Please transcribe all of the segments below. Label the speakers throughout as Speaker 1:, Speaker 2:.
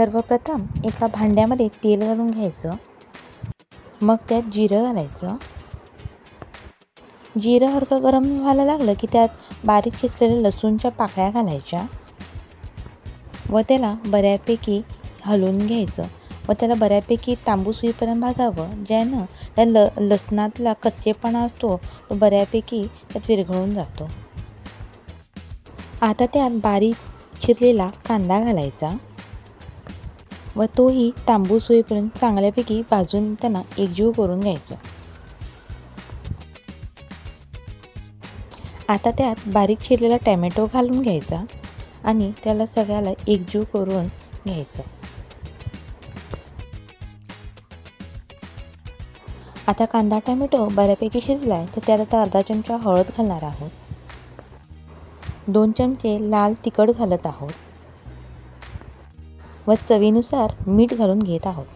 Speaker 1: सर्वप्रथम एका भांड्यामध्ये तेल घालून घ्यायचं. मग त्यात जिरं घालायचं. जिरं हलकं गरम व्हायला लागलं की त्यात बारीक चिरलेल्या लसूणच्या पाकळ्या घालायच्या व त्याला बऱ्यापैकी हलवून घ्यायचं व त्याला बऱ्यापैकी तांबूस होईपर्यंत भाजावं, ज्यानं त्या लसणातला कच्चेपणा असतो तो बऱ्यापैकी त्यात विरघळून जातो. आता त्यात बारीक चिरलेला कांदा घालायचा व तोही तांबूस होईपर्यंत चांगल्यापैकी भाजून त्यांना एकजीव करून घ्यायचं. आता त्यात बारीक चिरलेला टॅमॅटो घालून घ्यायचा आणि त्याला सगळ्याला एकजीव करून घ्यायचं. आता कांदा टॅमॅटो बऱ्यापैकी शिजला आहे तर त्यात आता अर्धा चमचा हळद घालणार आहोत. 2 चमचे लाल तिखट घालत आहोत व चवीनुसार मीठ घालून घेत आहोत.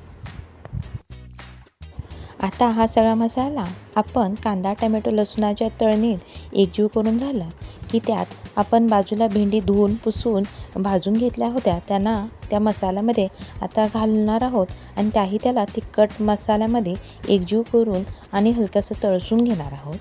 Speaker 1: आता हा सगळा मसाला आपण कांदा टॅमॅटो लसणाच्या तळणीत एकजीव करून झाला की त्यात आपण बाजूला भेंडी धुवून पुसून भाजून घेतल्या होत्या त्यांना त्या मसाल्यामध्ये आता घालणार आहोत आणि त्याही त्याला तिखट मसाल्यामध्ये एकजीव करून आणि हलकंसं तळसून घेणार आहोत.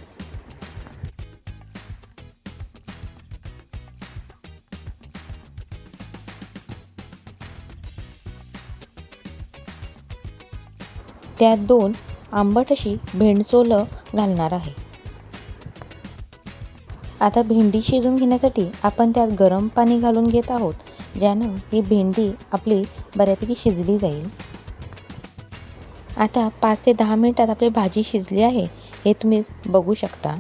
Speaker 1: त्यात 2 आंबट अशी भेंडसोलं घालणार आहे. आता भेंडी शिजून घेण्यासाठी आपण त्यात गरम पाणी घालून घेत आहोत, ज्यानं ही भेंडी आपली बऱ्यापैकी शिजली जाईल. आता 5 ते 10 मिनिटात आपली भाजी शिजली आहे हे तुम्ही बघू शकता.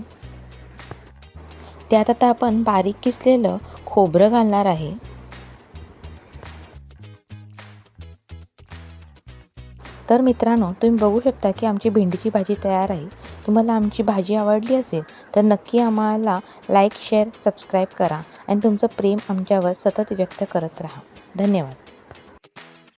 Speaker 1: त्यात आता आपण बारीक किसलेलं खोबरं घालणार आहे. तर मित्रांनो, तुम्ही बघू शकता की आमची भेंडीची भाजी तयार आहे. तुम्हाला आमची भाजी आवडली असेल तर नक्की आम्हाला लाईक, शेअर, सबस्क्राईब करा आणि तुमचं प्रेम आमच्यावर सतत व्यक्त करत राहा. धन्यवाद.